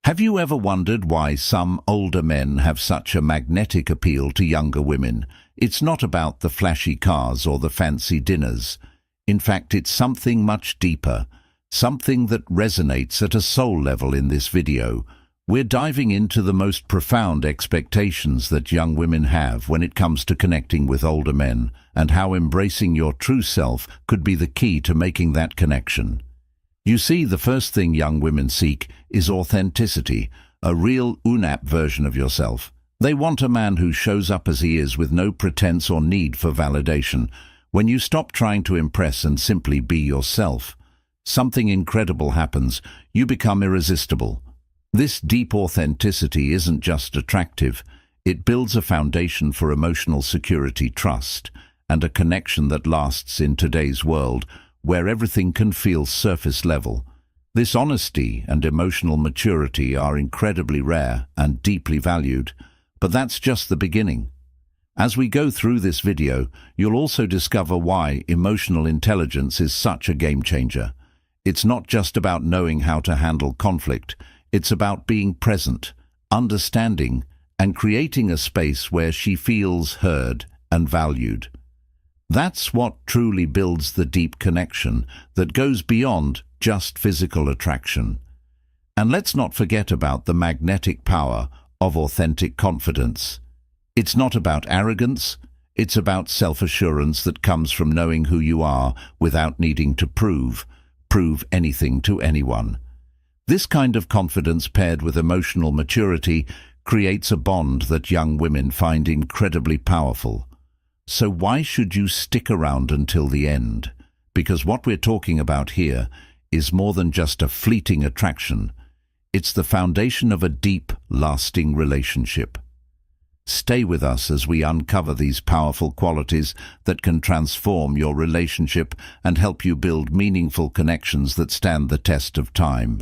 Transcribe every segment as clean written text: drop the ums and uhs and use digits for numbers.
Have you ever wondered why some older men have such a magnetic appeal to younger women? It's not about the flashy cars or the fancy dinners. In fact, it's something much deeper, something that resonates at a soul level in this video. We're diving into the most profound expectations that young women have when it comes to connecting with older men, and how embracing your true self could be the key to making that connection. You see, the first thing young women seek is authenticity, a real UNAP version of yourself. They want a man who shows up as he is with no pretense or need for validation. When you stop trying to impress and simply be yourself, something incredible happens. You become irresistible. This deep authenticity isn't just attractive, it builds a foundation for emotional security, trust, and a connection that lasts in today's world, where everything can feel surface level. This honesty and emotional maturity are incredibly rare and deeply valued, but that's just the beginning. As we go through this video, you'll also discover why emotional intelligence is such a game changer. It's not just about knowing how to handle conflict, it's about being present, understanding, and creating a space where she feels heard and valued. That's what truly builds the deep connection that goes beyond just physical attraction. And let's not forget about the magnetic power of authentic confidence. It's not about arrogance, it's about self-assurance that comes from knowing who you are without needing to prove anything to anyone. This kind of confidence paired with emotional maturity creates a bond that young women find incredibly powerful. So why should you stick around until the end? Because what we're talking about here is more than just a fleeting attraction. It's the foundation of a deep, lasting relationship. Stay with us as we uncover these powerful qualities that can transform your relationship and help you build meaningful connections that stand the test of time.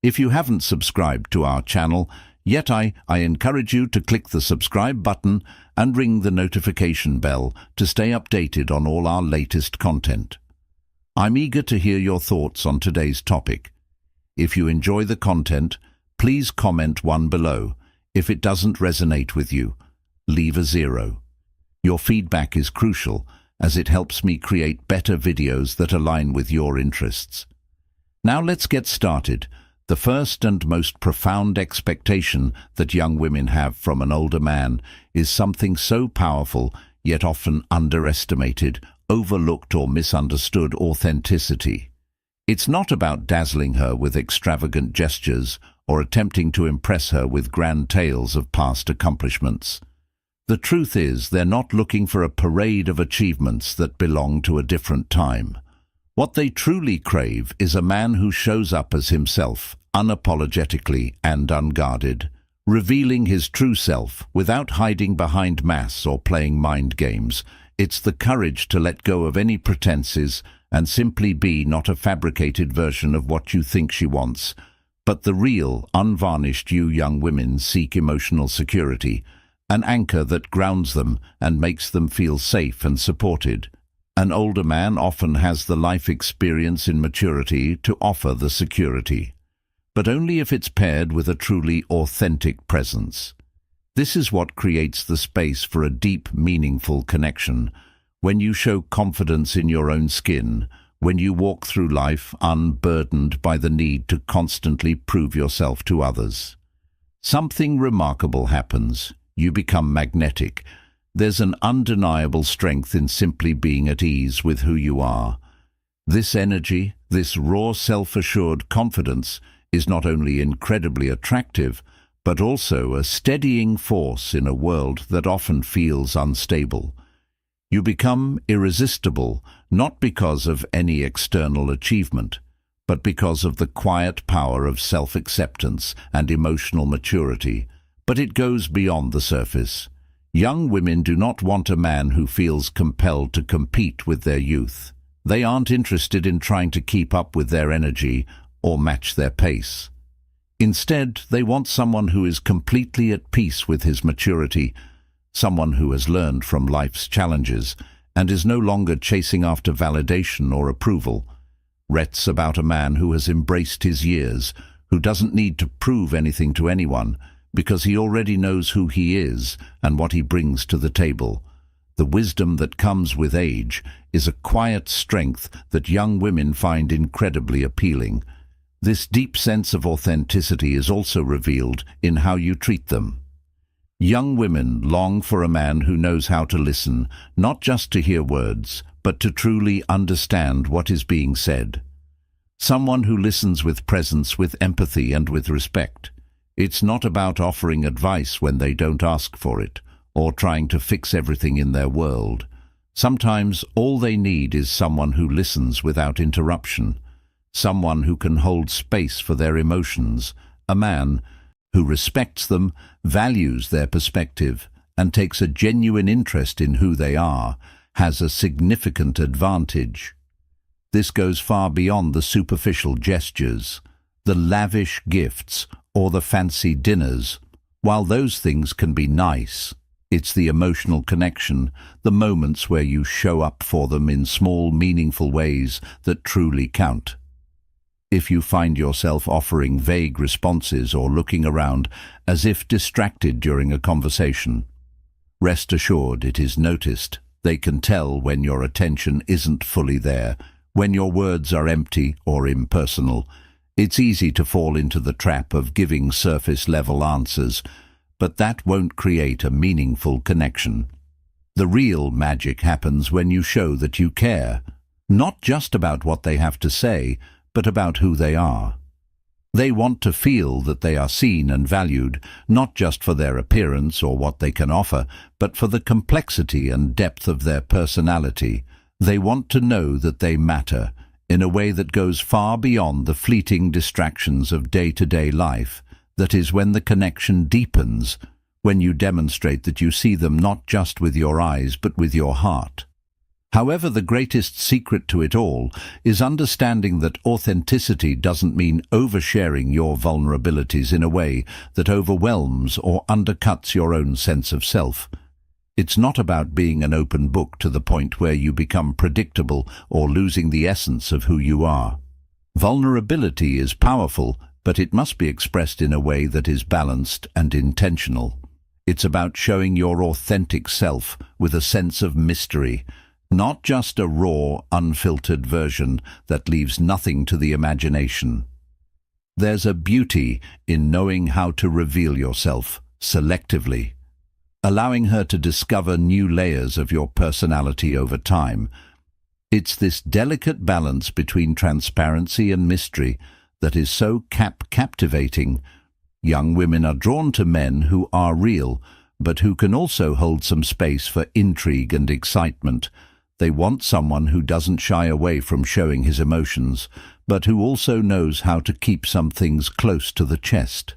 If you haven't subscribed to our channel yet, I encourage you to click the subscribe button and ring the notification bell to stay updated on all our latest content. I'm eager to hear your thoughts on today's topic. If you enjoy the content, please comment 1 below. If it doesn't resonate with you, leave a 0. Your feedback is crucial as it helps me create better videos that align with your interests. Now let's get started. The first and most profound expectation that young women have from an older man is something so powerful, yet often underestimated, overlooked or misunderstood: authenticity. It's not about dazzling her with extravagant gestures or attempting to impress her with grand tales of past accomplishments. The truth is, they're not looking for a parade of achievements that belong to a different time. What they truly crave is a man who shows up as himself, unapologetically and unguarded, revealing his true self without hiding behind masks or playing mind games. It's the courage to let go of any pretenses and simply be not a fabricated version of what you think she wants, but the real, unvarnished you. Young women seek emotional security, an anchor that grounds them and makes them feel safe and supported. An older man often has the life experience and maturity to offer the security, but only if it's paired with a truly authentic presence. This is what creates the space for a deep, meaningful connection. When you show confidence in your own skin, when you walk through life unburdened by the need to constantly prove yourself to others, something remarkable happens. You become magnetic. There's an undeniable strength in simply being at ease with who you are. This energy, this raw self-assured confidence, is not only incredibly attractive, but also a steadying force in a world that often feels unstable. You become irresistible, not because of any external achievement, but because of the quiet power of self-acceptance and emotional maturity. But it goes beyond the surface. Young women do not want a man who feels compelled to compete with their youth. They aren't interested in trying to keep up with their energy or match their pace. Instead, they want someone who is completely at peace with his maturity, someone who has learned from life's challenges and is no longer chasing after validation or approval. Rett's about a man who has embraced his years, who doesn't need to prove anything to anyone because he already knows who he is and what he brings to the table. The wisdom that comes with age is a quiet strength that young women find incredibly appealing. This deep sense of authenticity is also revealed in how you treat them. Young women long for a man who knows how to listen, not just to hear words, but to truly understand what is being said. Someone who listens with presence, with empathy, and with respect. It's not about offering advice when they don't ask for it, or trying to fix everything in their world. Sometimes all they need is someone who listens without interruption, someone who can hold space for their emotions, a man who respects them, values their perspective, and takes a genuine interest in who they are, has a significant advantage. This goes far beyond the superficial gestures, the lavish gifts, or the fancy dinners. While those things can be nice, it's the emotional connection, the moments where you show up for them in small, meaningful ways that truly count. If you find yourself offering vague responses or looking around as if distracted during a conversation, rest assured it is noticed. They can tell when your attention isn't fully there, when your words are empty or impersonal. It's easy to fall into the trap of giving surface-level answers, but that won't create a meaningful connection. The real magic happens when you show that you care, not just about what they have to say, but about who they are. They want to feel that they are seen and valued, not just for their appearance or what they can offer, but for the complexity and depth of their personality. They want to know that they matter, in a way that goes far beyond the fleeting distractions of day-to-day life. That is when the connection deepens, when you demonstrate that you see them not just with your eyes but with your heart. However, the greatest secret to it all is understanding that authenticity doesn't mean oversharing your vulnerabilities in a way that overwhelms or undercuts your own sense of self. It's not about being an open book to the point where you become predictable or losing the essence of who you are. Vulnerability is powerful, but it must be expressed in a way that is balanced and intentional. It's about showing your authentic self with a sense of mystery, not just a raw, unfiltered version that leaves nothing to the imagination. There's a beauty in knowing how to reveal yourself selectively, allowing her to discover new layers of your personality over time. It's this delicate balance between transparency and mystery that is so captivating. Young women are drawn to men who are real, but who can also hold some space for intrigue and excitement. They want someone who doesn't shy away from showing his emotions, but who also knows how to keep some things close to the chest.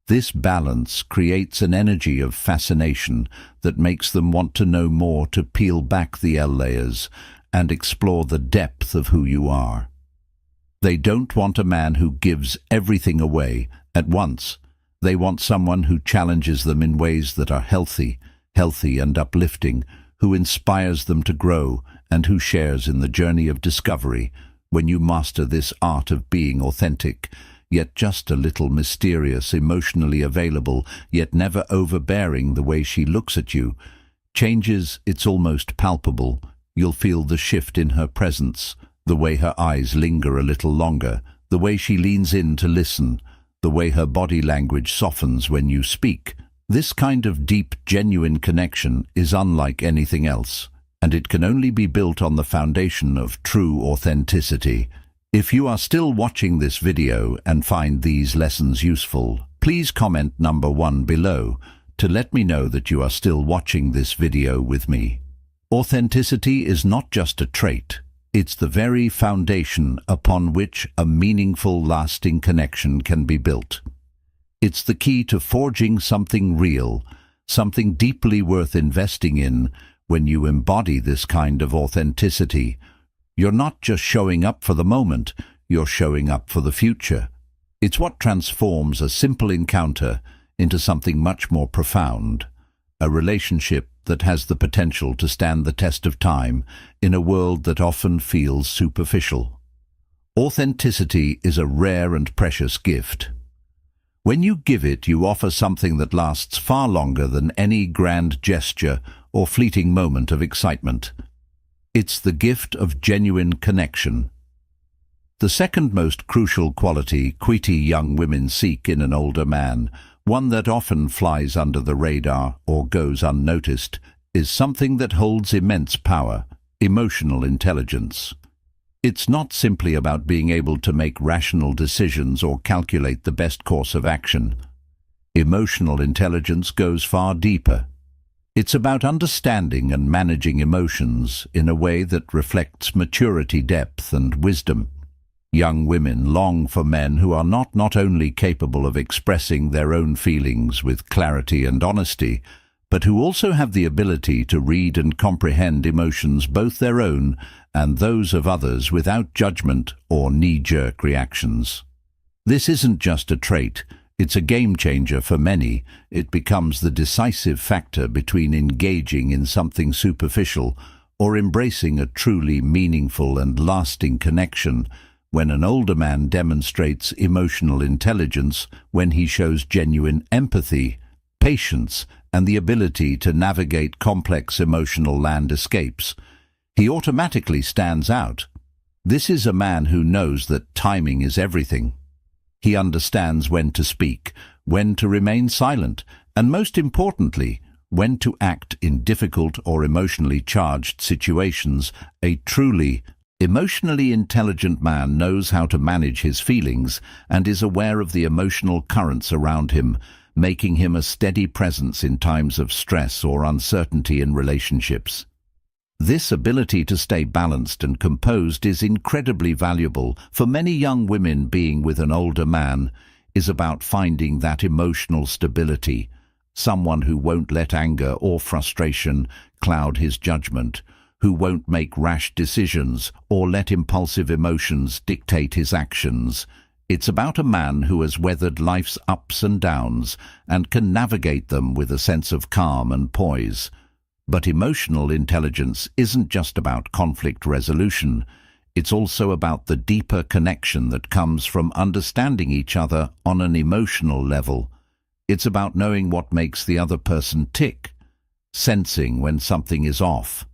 This balance creates an energy of fascination that makes them want to know more, to peel back the layers and explore the depth of who you are. They don't want a man who gives everything away at once. They want someone who challenges them in ways that are healthy and uplifting, who inspires them to grow, and who shares in the journey of discovery. When you master this art of being authentic, yet just a little mysterious, emotionally available, yet never overbearing, the way she looks at you changes. It's almost palpable. You'll feel the shift in her presence, the way her eyes linger a little longer, the way she leans in to listen, the way her body language softens when you speak. This kind of deep, genuine connection is unlike anything else, and it can only be built on the foundation of true authenticity. If you are still watching this video and find these lessons useful, please comment number 1 below to let me know that you are still watching this video with me. Authenticity is not just a trait, it's the very foundation upon which a meaningful, lasting connection can be built. It's the key to forging something real, something deeply worth investing in. When you embody this kind of authenticity, you're not just showing up for the moment, you're showing up for the future. It's what transforms a simple encounter into something much more profound, a relationship that has the potential to stand the test of time in a world that often feels superficial. Authenticity is a rare and precious gift. When you give it, you offer something that lasts far longer than any grand gesture or fleeting moment of excitement. It's the gift of genuine connection. The second most crucial quality quitty young women seek in an older man, one that often flies under the radar or goes unnoticed, is something that holds immense power: emotional intelligence. It's not simply about being able to make rational decisions or calculate the best course of action. Emotional intelligence goes far deeper. It's about understanding and managing emotions in a way that reflects maturity, depth, and wisdom. Young women long for men who are not only capable of expressing their own feelings with clarity and honesty, but who also have the ability to read and comprehend emotions, both their own and those of others, without judgment or knee-jerk reactions. This isn't just a trait, it's a game-changer for many. It becomes the decisive factor between engaging in something superficial or embracing a truly meaningful and lasting connection. When an older man demonstrates emotional intelligence, when he shows genuine empathy, patience, and the ability to navigate complex emotional landscapes, he automatically stands out. This is a man who knows that timing is everything. He understands when to speak, when to remain silent, and most importantly, when to act in difficult or emotionally charged situations. A truly emotionally intelligent man knows how to manage his feelings and is aware of the emotional currents around him, making him a steady presence in times of stress or uncertainty in relationships. This ability to stay balanced and composed is incredibly valuable. For many young women, being with an older man is about finding that emotional stability, someone who won't let anger or frustration cloud his judgment, who won't make rash decisions or let impulsive emotions dictate his actions. It's about a man who has weathered life's ups and downs and can navigate them with a sense of calm and poise. But emotional intelligence isn't just about conflict resolution. It's also about the deeper connection that comes from understanding each other on an emotional level. It's about knowing what makes the other person tick, sensing when something is off,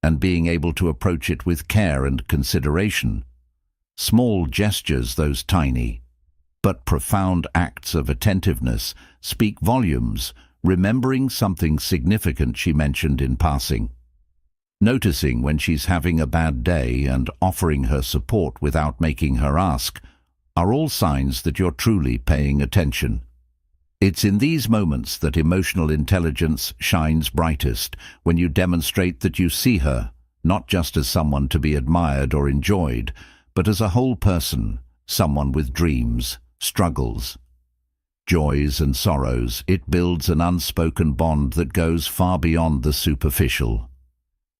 and being able to approach it with care and consideration. Small gestures, those tiny but profound acts of attentiveness, speak volumes. Remembering something significant she mentioned in passing, noticing when she's having a bad day and offering her support without making her ask, are all signs that you're truly paying attention. It's in these moments that emotional intelligence shines brightest, when you demonstrate that you see her, not just as someone to be admired or enjoyed, but as a whole person, someone with dreams, struggles, joys and sorrows. It builds an unspoken bond that goes far beyond the superficial.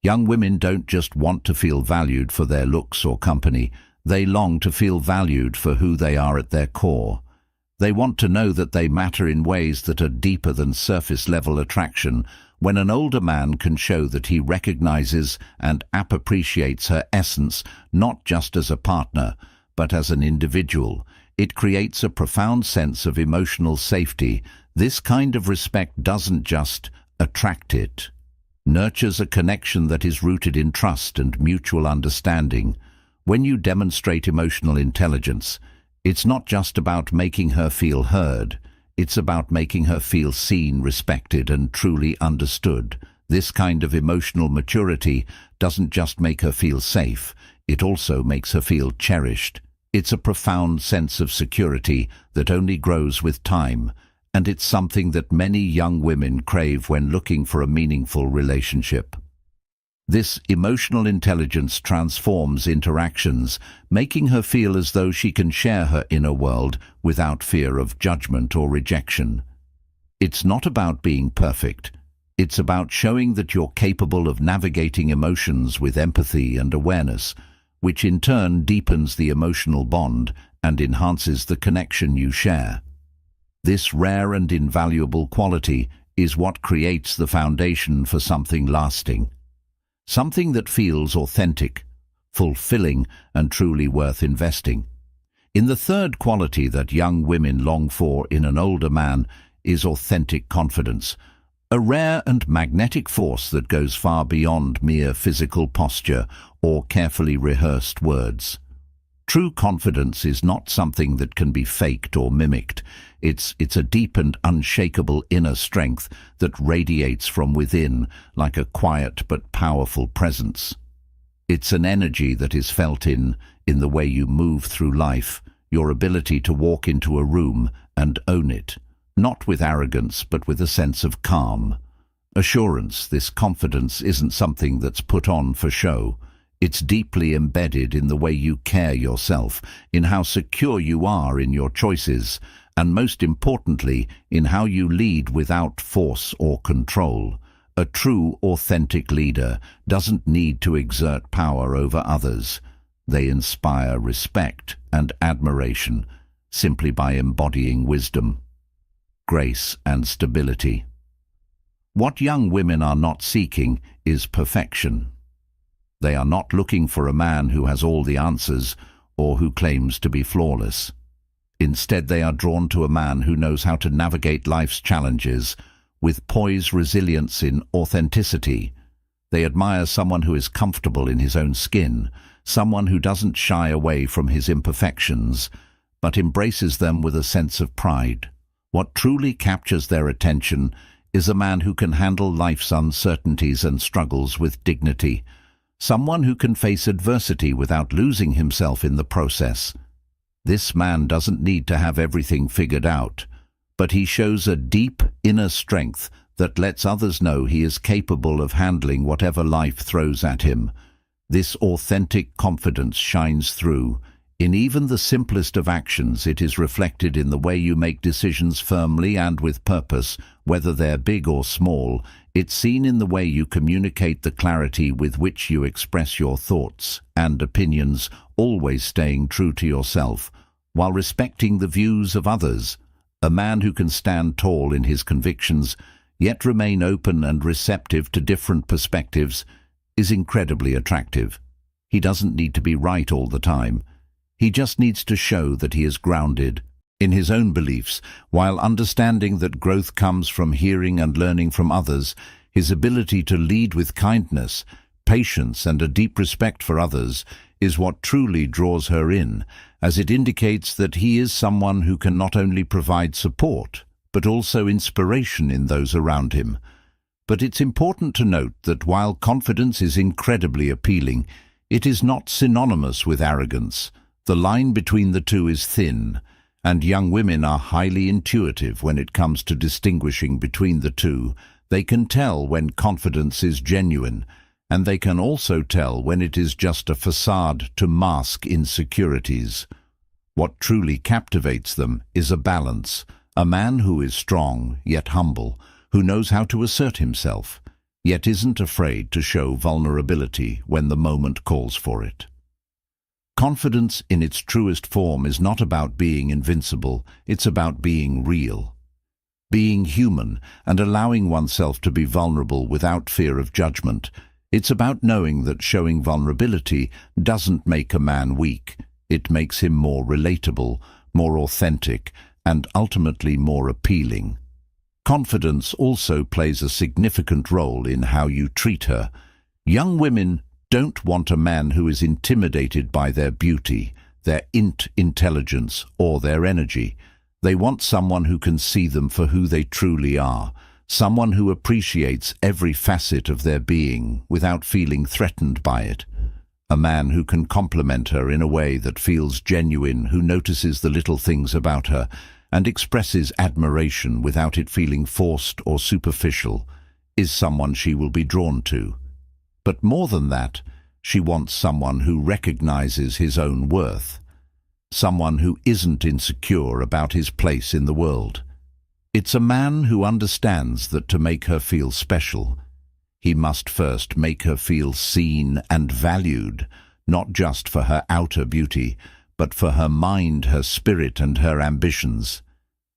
Young women don't just want to feel valued for their looks or company, they long to feel valued for who they are at their core. They want to know that they matter in ways that are deeper than surface-level attraction. When an older man can show that he recognizes and appreciates her essence, not just as a partner, but as an individual, it creates a profound sense of emotional safety. This kind of respect doesn't just attract, it nurtures a connection that is rooted in trust and mutual understanding. When you demonstrate emotional intelligence, it's not just about making her feel heard, it's about making her feel seen, respected, and truly understood. This kind of emotional maturity doesn't just make her feel safe, it also makes her feel cherished. It's a profound sense of security that only grows with time, and it's something that many young women crave when looking for a meaningful relationship. This emotional intelligence transforms interactions, making her feel as though she can share her inner world without fear of judgment or rejection. It's not about being perfect. It's about showing that you're capable of navigating emotions with empathy and awareness, which in turn deepens the emotional bond and enhances the connection you share. This rare and invaluable quality is what creates the foundation for something lasting. Something that feels authentic, fulfilling, and truly worth investing. In the third quality that young women long for in an older man is authentic confidence, a rare and magnetic force that goes far beyond mere physical posture or carefully rehearsed words. True confidence is not something that can be faked or mimicked. It's a deep and unshakable inner strength that radiates from within like a quiet but powerful presence. It's an energy that is felt in the way you move through life, your ability to walk into a room and own it, not with arrogance but with a sense of calm. Assurance, this confidence isn't something that's put on for show. It's deeply embedded in the way you care yourself, in how secure you are in your choices, and most importantly, in how you lead without force or control. A true, authentic leader doesn't need to exert power over others. They inspire respect and admiration simply by embodying wisdom, grace, and stability. What young women are not seeking is perfection. They are not looking for a man who has all the answers or who claims to be flawless. Instead, they are drawn to a man who knows how to navigate life's challenges with poise, resilience, in authenticity. They admire someone who is comfortable in his own skin, someone who doesn't shy away from his imperfections, but embraces them with a sense of pride. What truly captures their attention is a man who can handle life's uncertainties and struggles with dignity, someone who can face adversity without losing himself in the process. This man doesn't need to have everything figured out, but he shows a deep inner strength that lets others know he is capable of handling whatever life throws at him. This authentic confidence shines through. In even the simplest of actions, it is reflected in the way you make decisions firmly and with purpose, whether they're big or small. It's seen in the way you communicate, the clarity with which you express your thoughts and opinions, always staying true to yourself, while respecting the views of others. A man who can stand tall in his convictions, yet remain open and receptive to different perspectives, is incredibly attractive. He doesn't need to be right all the time. He just needs to show that he is grounded in his own beliefs, while understanding that growth comes from hearing and learning from others. His ability to lead with kindness, patience, and a deep respect for others is what truly draws her in, as it indicates that he is someone who can not only provide support, but also inspiration in those around him. But it's important to note that while confidence is incredibly appealing, it is not synonymous with arrogance. The line between the two is thin, and young women are highly intuitive when it comes to distinguishing between the two. They can tell when confidence is genuine, and they can also tell when it is just a facade to mask insecurities. What truly captivates them is a balance, a man who is strong yet humble, who knows how to assert himself, yet isn't afraid to show vulnerability when the moment calls for it. Confidence in its truest form is not about being invincible, it's about being real, being human, and allowing oneself to be vulnerable without fear of judgment. It's about knowing that showing vulnerability doesn't make a man weak. It makes him more relatable, more authentic, and ultimately more appealing. Confidence also plays a significant role in how you treat her. Young women don't want a man who is intimidated by their beauty, their intelligence, or their energy. They want someone who can see them for who they truly are, someone who appreciates every facet of their being without feeling threatened by it. A man who can compliment her in a way that feels genuine, who notices the little things about her and expresses admiration without it feeling forced or superficial, is someone she will be drawn to. But more than that, she wants someone who recognizes his own worth, someone who isn't insecure about his place in the world. It's a man who understands that to make her feel special, he must first make her feel seen and valued, not just for her outer beauty, but for her mind, her spirit, and her ambitions.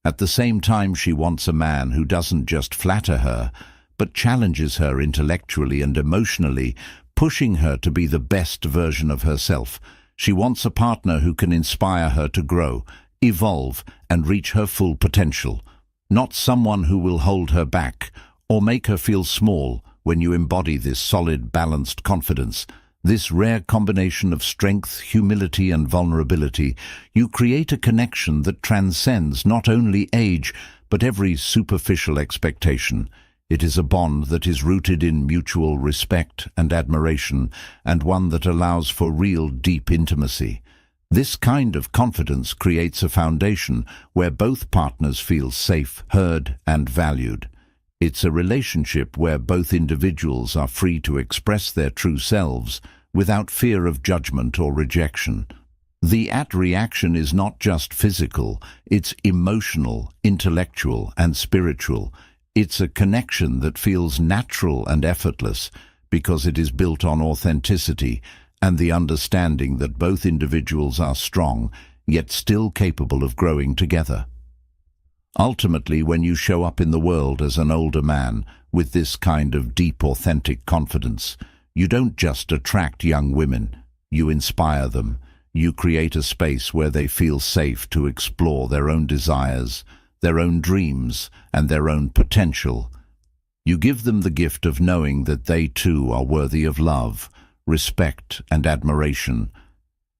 At the same time, she wants a man who doesn't just flatter her, but challenges her intellectually and emotionally, pushing her to be the best version of herself. She wants a partner who can inspire her to grow, evolve, and reach her full potential. Not someone who will hold her back or make her feel small. When you embody this solid, balanced confidence, this rare combination of strength, humility, and vulnerability, you create a connection that transcends not only age, but every superficial expectation. It is a bond that is rooted in mutual respect and admiration, and one that allows for real, deep intimacy. This kind of confidence creates a foundation where both partners feel safe, heard, and valued. It's a relationship where both individuals are free to express their true selves without fear of judgment or rejection. The reaction is not just physical, it's emotional, intellectual, and spiritual. It's a connection that feels natural and effortless because it is built on authenticity and the understanding that both individuals are strong, yet still capable of growing together. Ultimately, when you show up in the world as an older man with this kind of deep, authentic confidence, you don't just attract young women, you inspire them. You create a space where they feel safe to explore their own desires, their own dreams, and their own potential. You give them the gift of knowing that they too are worthy of love, respect, and admiration.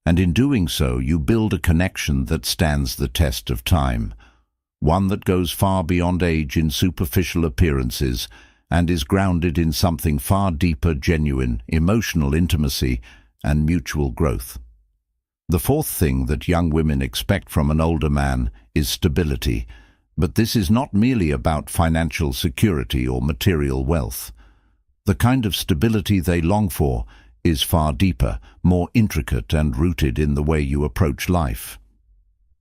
And in doing so, you build a connection that stands the test of time. One that goes far beyond age in superficial appearances and is grounded in something far deeper, genuine, emotional intimacy and mutual growth. The fourth thing that young women expect from an older man is stability, but this is not merely about financial security or material wealth. The kind of stability they long for is far deeper, more intricate and rooted in the way you approach life.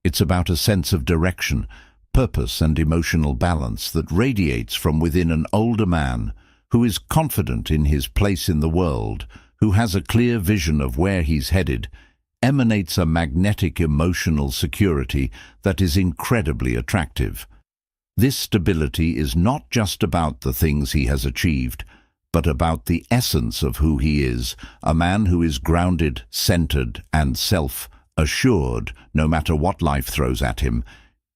It's about a sense of direction, purpose and emotional balance that radiates from within an older man who is confident in his place in the world, who has a clear vision of where he's headed, emanates a magnetic emotional security that is incredibly attractive. This stability is not just about the things he has achieved, but about the essence of who he is, a man who is grounded, centered, and self-assured no matter what life throws at him.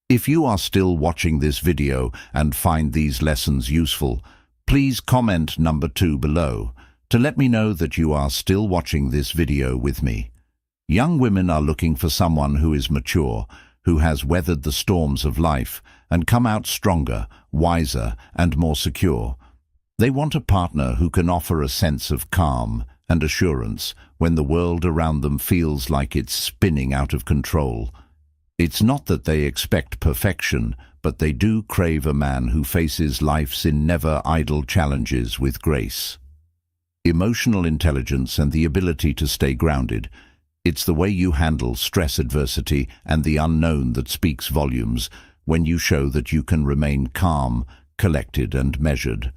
If you are still watching this video and find these lessons useful, please comment number 2 below to let me know that you are still watching this video with me. Young women are looking for someone who is mature, who has weathered the storms of life and come out stronger, wiser, and more secure. They want a partner who can offer a sense of calm and assurance when the world around them feels like it's spinning out of control. It's not that they expect perfection, but they do crave a man who faces life's never idle challenges with grace. Emotional intelligence and the ability to stay grounded. It's the way you handle stress, adversity, and the unknown that speaks volumes when you show that you can remain calm, collected, and measured.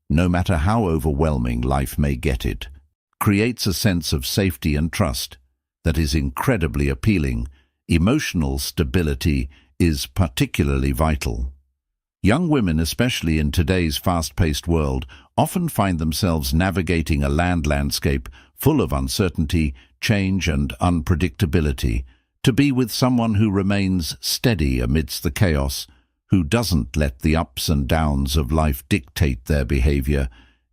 No matter how overwhelming life may get, it creates a sense of safety and trust that is incredibly appealing. Emotional stability is particularly vital. Young women, especially in today's fast-paced world, often find themselves navigating a landscape full of uncertainty, change, and unpredictability. To be with someone who remains steady amidst the chaos, who doesn't let the ups and downs of life dictate their behavior,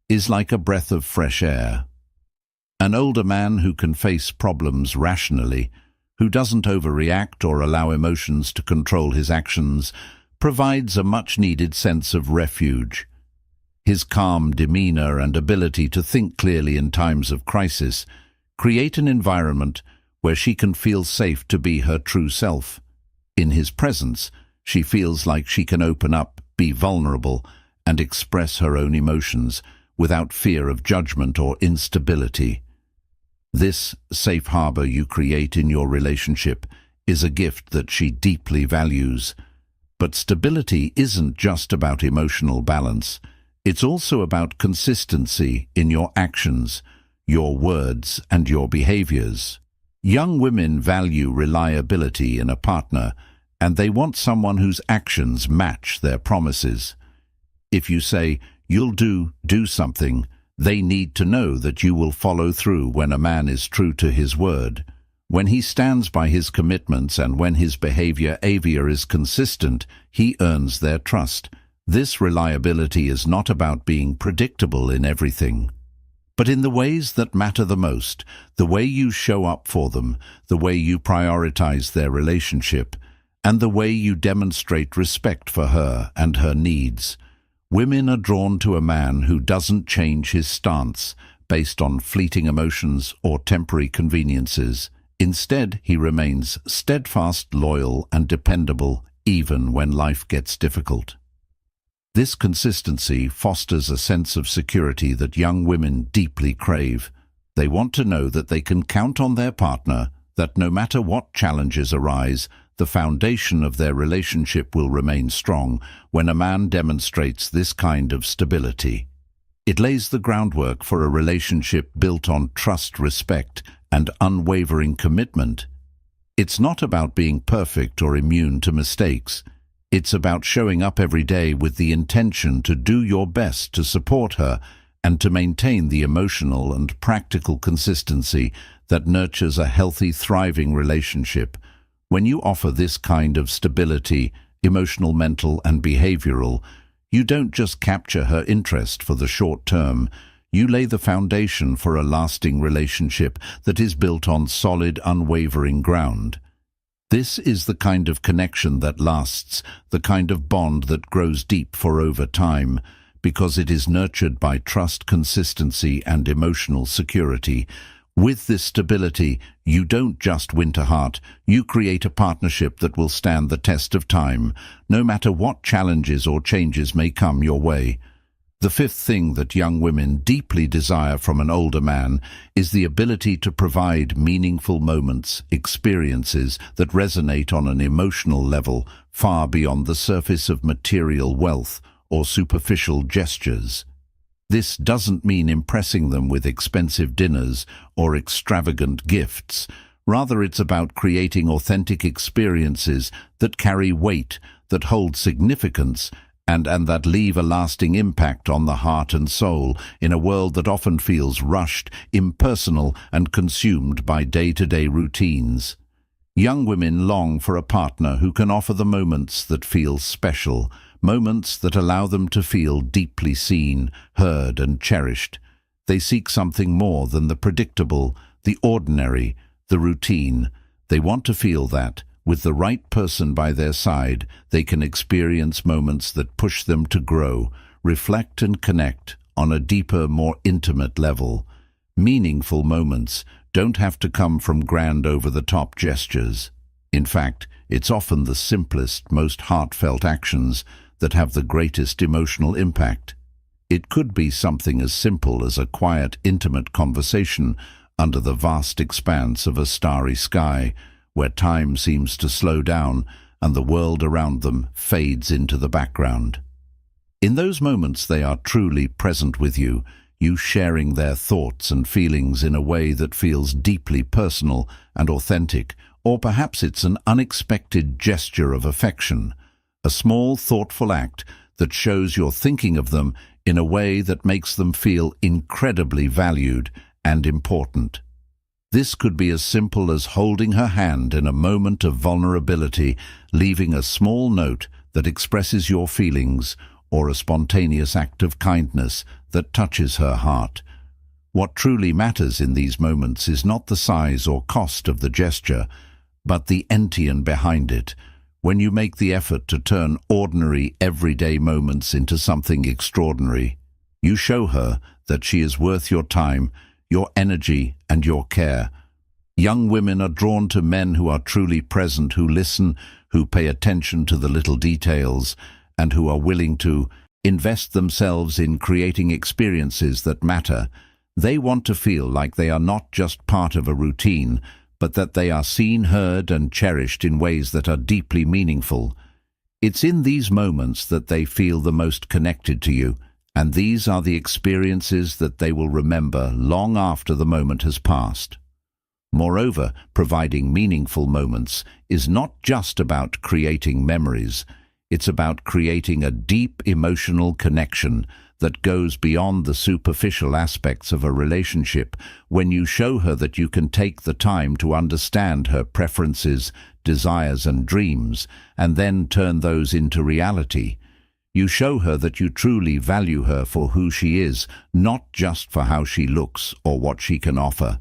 is like a breath of fresh air. An older man who can face problems rationally, who doesn't overreact or allow emotions to control his actions, provides a much-needed sense of refuge. His calm demeanor and ability to think clearly in times of crisis create an environment where she can feel safe to be her true self. In his presence, she feels like she can open up, be vulnerable, and express her own emotions without fear of judgment or instability. This safe harbor you create in your relationship is a gift that she deeply values. But stability isn't just about emotional balance. It's also about consistency in your actions, your words, and your behaviors. Young women value reliability in a partner, and they want someone whose actions match their promises. If you say, "You'll do something," They need to know that you will follow through when a man is true to his word, when he stands by his commitments, and when his behavior is consistent. He earns their trust. This reliability is not about being predictable in everything, but in the ways that matter the most, the way you show up for them, the way you prioritize their relationship, and the way you demonstrate respect for her and her needs. Women are drawn to a man who doesn't change his stance based on fleeting emotions or temporary conveniences. Instead, he remains steadfast, loyal, and dependable even when life gets difficult. This consistency fosters a sense of security that young women deeply crave. They want to know that they can count on their partner, that no matter what challenges arise, the foundation of their relationship will remain strong. When a man demonstrates this kind of stability, it lays the groundwork for a relationship built on trust, respect, and unwavering commitment. It's not about being perfect or immune to mistakes. It's about showing up every day with the intention to do your best to support her and to maintain the emotional and practical consistency that nurtures a healthy, thriving relationship. When you offer this kind of stability, emotional, mental, and behavioral, you don't just capture her interest for the short term. You lay the foundation for a lasting relationship that is built on solid, unwavering ground. This is the kind of connection that lasts, the kind of bond that grows deep for over time, because it is nurtured by trust, consistency, and emotional security. With this stability, you don't just win a heart, you create a partnership that will stand the test of time, no matter what challenges or changes may come your way. The fifth thing that young women deeply desire from an older man is the ability to provide meaningful moments, experiences that resonate on an emotional level far beyond the surface of material wealth or superficial gestures. This doesn't mean impressing them with expensive dinners or extravagant gifts. Rather, it's about creating authentic experiences that carry weight, that hold significance, and that leave a lasting impact on the heart and soul in a world that often feels rushed, impersonal, and consumed by day-to-day routines. Young women long for a partner who can offer the moments that feel special, moments that allow them to feel deeply seen, heard, and cherished. They seek something more than the predictable, the ordinary, the routine. They want to feel that, with the right person by their side, they can experience moments that push them to grow, reflect, and connect on a deeper, more intimate level. Meaningful moments don't have to come from grand over-the-top gestures. In fact, it's often the simplest, most heartfelt actions that have the greatest emotional impact. It could be something as simple as a quiet, intimate conversation under the vast expanse of a starry sky, where time seems to slow down and the world around them fades into the background. In those moments they are truly present with you, you sharing their thoughts and feelings in a way that feels deeply personal and authentic. Or perhaps it's an unexpected gesture of affection, a small, thoughtful act that shows you're thinking of them in a way that makes them feel incredibly valued and important. This could be as simple as holding her hand in a moment of vulnerability, leaving a small note that expresses your feelings, or a spontaneous act of kindness that touches her heart. What truly matters in these moments is not the size or cost of the gesture, but the intention behind it. When you make the effort to turn ordinary, everyday moments into something extraordinary, you show her that she is worth your time, your energy, and your care. Young women are drawn to men who are truly present, who listen, who pay attention to the little details, and who are willing to invest themselves in creating experiences that matter. They want to feel like they are not just part of a routine, but that they are seen, heard, and cherished in ways that are deeply meaningful. It's in these moments that they feel the most connected to you, and these are the experiences that they will remember long after the moment has passed. Moreover, providing meaningful moments is not just about creating memories. It's about creating a deep emotional connection that goes beyond the superficial aspects of a relationship, when you show her that you can take the time to understand her preferences, desires and dreams, and then turn those into reality. You show her that you truly value her for who she is, not just for how she looks or what she can offer.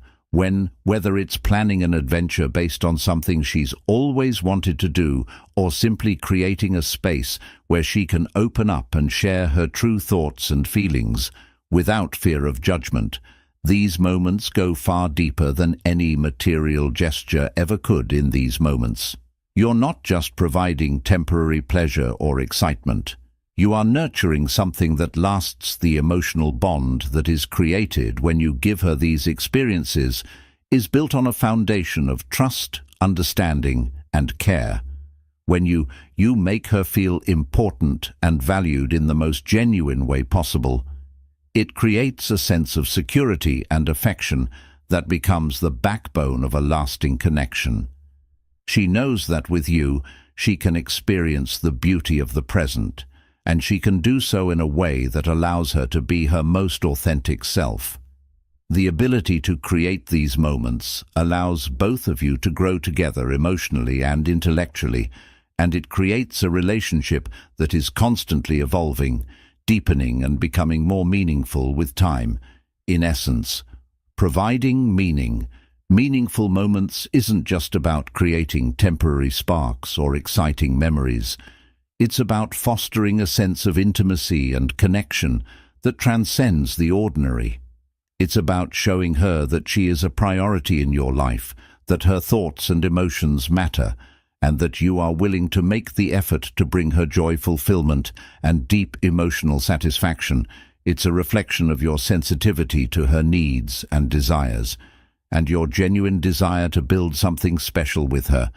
Whether it's planning an adventure based on something she's always wanted to do, or simply creating a space where she can open up and share her true thoughts and feelings without fear of judgment, these moments go far deeper than any material gesture ever could. In these moments, you're not just providing temporary pleasure or excitement. You are nurturing something that lasts. The emotional bond that is created when you give her these experiences is built on a foundation of trust, understanding, and care. When you make her feel important and valued in the most genuine way possible, it creates a sense of security and affection that becomes the backbone of a lasting connection. She knows that with you, she can experience the beauty of the present, and she can do so in a way that allows her to be her most authentic self. The ability to create these moments allows both of you to grow together emotionally and intellectually, and it creates a relationship that is constantly evolving, deepening and becoming more meaningful with time. In essence, providing meaningful moments isn't just about creating temporary sparks or exciting memories. It's about fostering a sense of intimacy and connection that transcends the ordinary. It's about showing her that she is a priority in your life, that her thoughts and emotions matter, and that you are willing to make the effort to bring her joy, fulfillment, and deep emotional satisfaction. It's a reflection of your sensitivity to her needs and desires, and your genuine desire to build something special with her.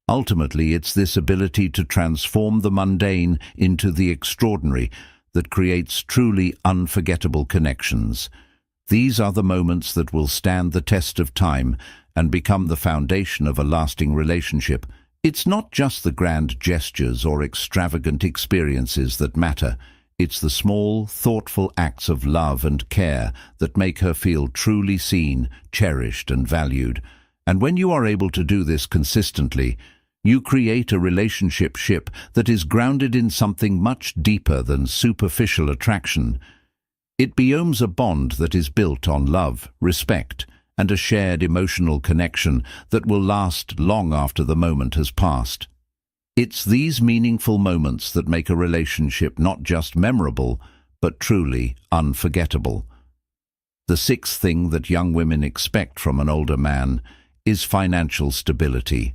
Ultimately, it's this ability to transform the mundane into the extraordinary that creates truly unforgettable connections. These are the moments that will stand the test of time and become the foundation of a lasting relationship. It's not just the grand gestures or extravagant experiences that matter. It's the small, thoughtful acts of love and care that make her feel truly seen, cherished, and valued. And when you are able to do this consistently, you create a relationship that is grounded in something much deeper than superficial attraction. It becomes a bond that is built on love, respect, and a shared emotional connection that will last long after the moment has passed. It's these meaningful moments that make a relationship not just memorable, but truly unforgettable. The sixth thing that young women expect from an older man is financial stability.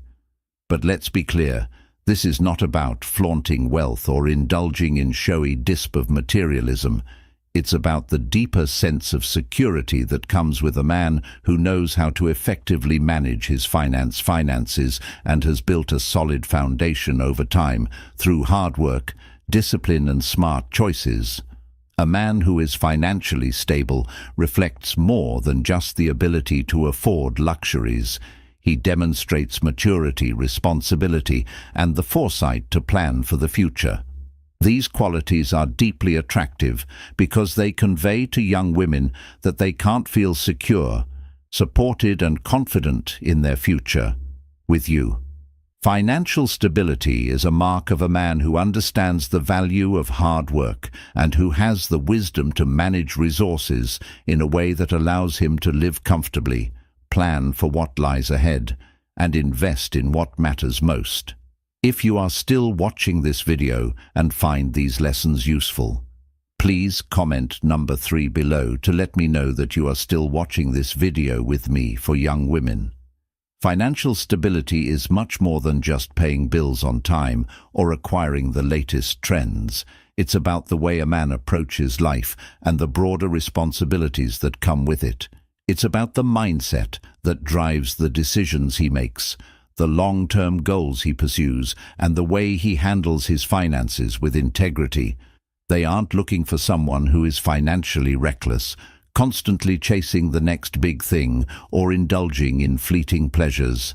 But let's be clear, this is not about flaunting wealth or indulging in showy display of materialism. It's about the deeper sense of security that comes with a man who knows how to effectively manage his finances and has built a solid foundation over time through hard work, discipline and smart choices. A man who is financially stable reflects more than just the ability to afford luxuries. He demonstrates maturity, responsibility, and the foresight to plan for the future. These qualities are deeply attractive because they convey to young women that they can't feel secure, supported, and confident in their future with you. Financial stability is a mark of a man who understands the value of hard work and who has the wisdom to manage resources in a way that allows him to live comfortably, plan for what lies ahead, and invest in what matters most. If you are still watching this video and find these lessons useful, please comment number 3 below to let me know that you are still watching this video with me for young women. Financial stability is much more than just paying bills on time or acquiring the latest trends. It's about the way a man approaches life and the broader responsibilities that come with it. It's about the mindset that drives the decisions he makes, the long-term goals he pursues, and the way he handles his finances with integrity. They aren't looking for someone who is financially reckless, constantly chasing the next big thing or indulging in fleeting pleasures.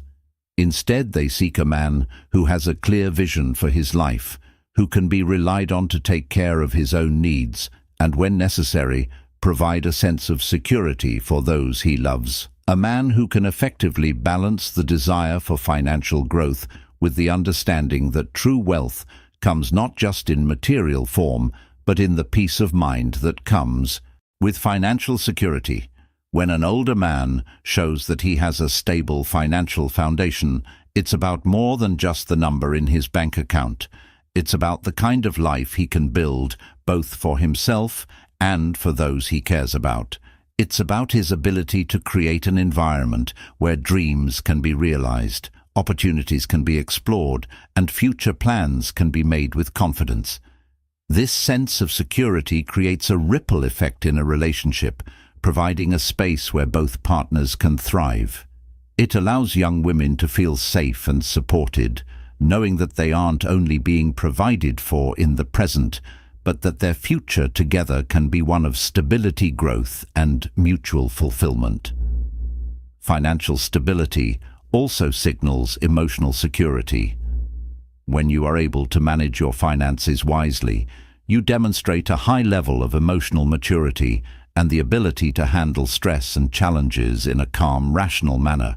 Instead, they seek a man who has a clear vision for his life, who can be relied on to take care of his own needs and when necessary, provide a sense of security for those he loves. A man who can effectively balance the desire for financial growth with the understanding that true wealth comes not just in material form, but in the peace of mind that comes with financial security. When an older man shows that he has a stable financial foundation, it's about more than just the number in his bank account. It's about the kind of life he can build, both for himself and for those he cares about. It's about his ability to create an environment where dreams can be realized, opportunities can be explored, and future plans can be made with confidence. This sense of security creates a ripple effect in a relationship, providing a space where both partners can thrive. It allows young women to feel safe and supported, knowing that they aren't only being provided for in the present, but that their future together can be one of stability, growth, and mutual fulfillment. Financial stability also signals emotional security. When you are able to manage your finances wisely, you demonstrate a high level of emotional maturity and the ability to handle stress and challenges in a calm, rational manner.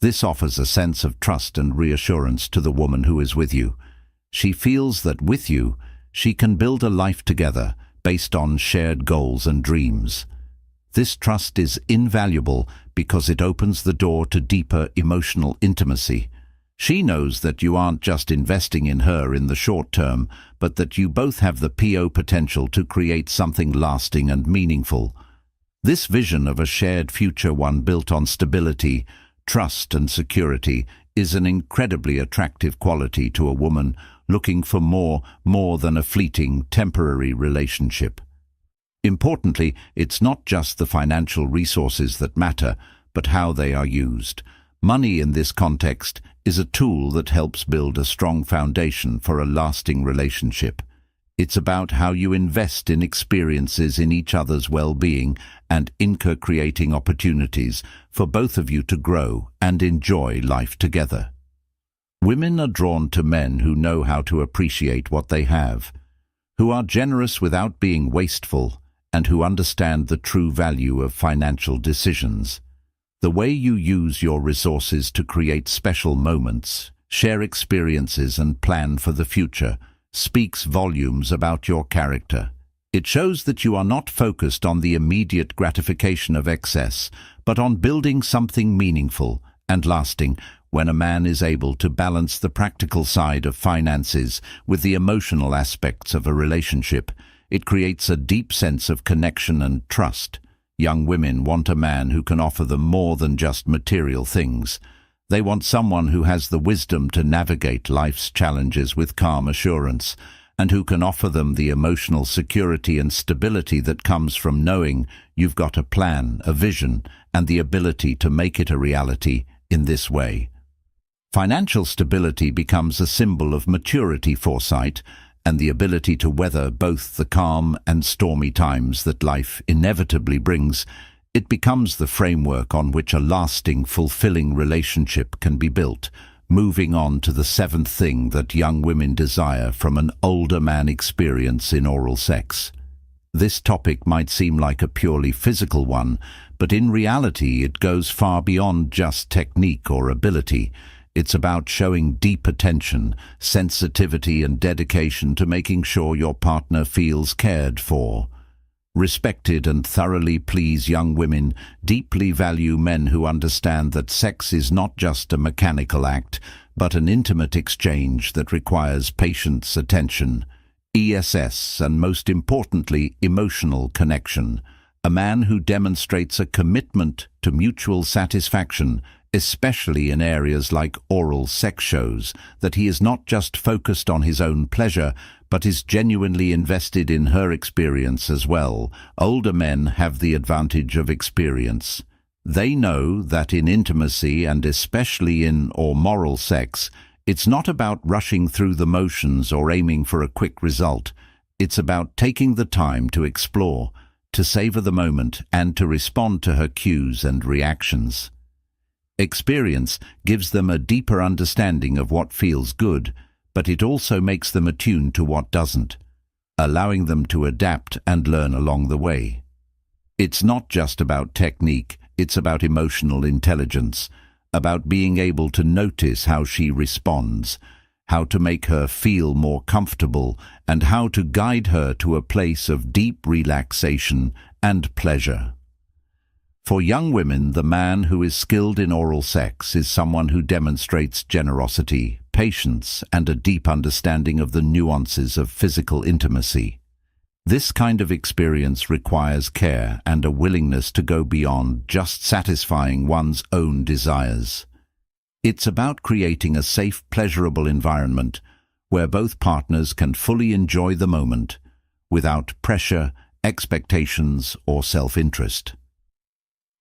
This offers a sense of trust and reassurance to the woman who is with you. She feels that with you, she can build a life together based on shared goals and dreams. This trust is invaluable because it opens the door to deeper emotional intimacy. She knows that you aren't just investing in her in the short term, but that you both have the potential to create something lasting and meaningful. This vision of a shared future, one built on stability, trust and security, is an incredibly attractive quality to a woman looking for more than a fleeting, temporary relationship. Importantly, it's not just the financial resources that matter, but how they are used. Money in this context is a tool that helps build a strong foundation for a lasting relationship. It's about how you invest in experiences in each other's well-being and in creating opportunities for both of you to grow and enjoy life together. Women are drawn to men who know how to appreciate what they have, who are generous without being wasteful, and who understand the true value of financial decisions. The way you use your resources to create special moments, share experiences, and plan for the future speaks volumes about your character. It shows that you are not focused on the immediate gratification of excess, but on building something meaningful and lasting. When a man is able to balance the practical side of finances with the emotional aspects of a relationship, it creates a deep sense of connection and trust. Young women want a man who can offer them more than just material things. They want someone who has the wisdom to navigate life's challenges with calm assurance, and who can offer them the emotional security and stability that comes from knowing you've got a plan, a vision, and the ability to make it a reality in this way. Financial stability becomes a symbol of maturity, foresight, and the ability to weather both the calm and stormy times that life inevitably brings. It becomes the framework on which a lasting, fulfilling relationship can be built. Moving on to the seventh thing that young women desire from an older man: experience in oral sex. This topic might seem like a purely physical one, but in reality it goes far beyond just technique or ability. It's about showing deep attention, sensitivity, and dedication to making sure your partner feels cared for, respected, and thoroughly please. Young women deeply value men who understand that sex is not just a mechanical act, but an intimate exchange that requires patience, attention, ESS, and most importantly, emotional connection. A man who demonstrates a commitment to mutual satisfaction, especially in areas like oral sex, shows that he is not just focused on his own pleasure, but is genuinely invested in her experience as well. Older men have the advantage of experience. They know that in intimacy, and especially in moral sex, it's not about rushing through the motions or aiming for a quick result. It's about taking the time to explore, to savor the moment, and to respond to her cues and reactions. Experience gives them a deeper understanding of what feels good, but it also makes them attuned to what doesn't. allowing them to adapt and learn along the way. It's not just about technique, it's about emotional intelligence, about being able to notice how she responds, how to make her feel more comfortable, and how to guide her to a place of deep relaxation and pleasure. For young women, the man who is skilled in oral sex is someone who demonstrates generosity, patience, and a deep understanding of the nuances of physical intimacy. This kind of experience requires care and a willingness to go beyond just satisfying one's own desires. It's about creating a safe, pleasurable environment where both partners can fully enjoy the moment without pressure, expectations, or self-interest.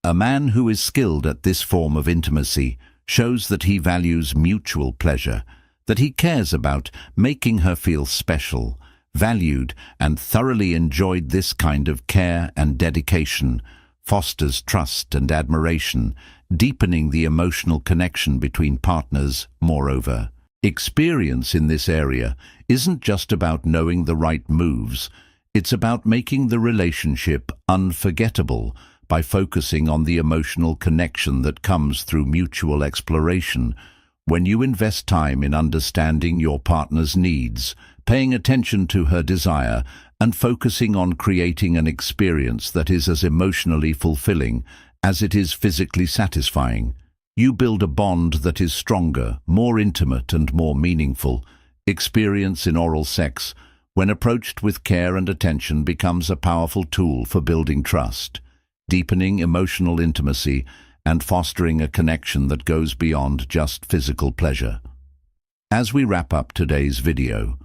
A man who is skilled at this form of intimacy shows that he values mutual pleasure, that he cares about making her feel special, valued, and thoroughly enjoyed. This kind of care and dedication fosters trust and admiration, deepening the emotional connection between partners. Moreover, experience in this area isn't just about knowing the right moves, it's about making the relationship unforgettable by focusing on the emotional connection that comes through mutual exploration. When you invest time in understanding your partner's needs, paying attention to her desire, and focusing on creating an experience that is as emotionally fulfilling as it is physically satisfying, you build a bond that is stronger, more intimate, and more meaningful. Experience in oral sex, when approached with care and attention, becomes a powerful tool for building trust, deepening emotional intimacy, and fostering a connection that goes beyond just physical pleasure. As we wrap up today's video,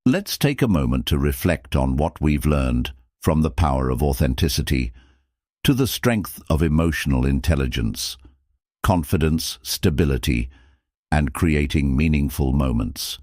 let's take a moment to reflect on what we've learned, from the power of authenticity to the strength of emotional intelligence, confidence, stability, and creating meaningful moments.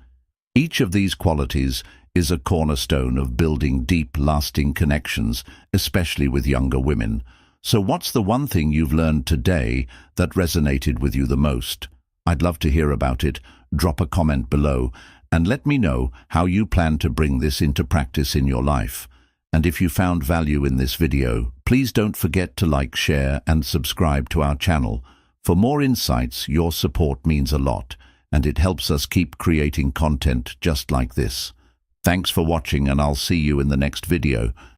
Each of these qualities is a cornerstone of building deep, lasting connections, especially with younger women. So what's the one thing you've learned today that resonated with you the most? I'd love to hear about it. Drop a comment below and let me know how you plan to bring this into practice in your life. And if you found value in this video, please don't forget to like, share, and subscribe to our channel. For more insights, your support means a lot, and it helps us keep creating content just like this. Thanks for watching, and I'll see you in the next video.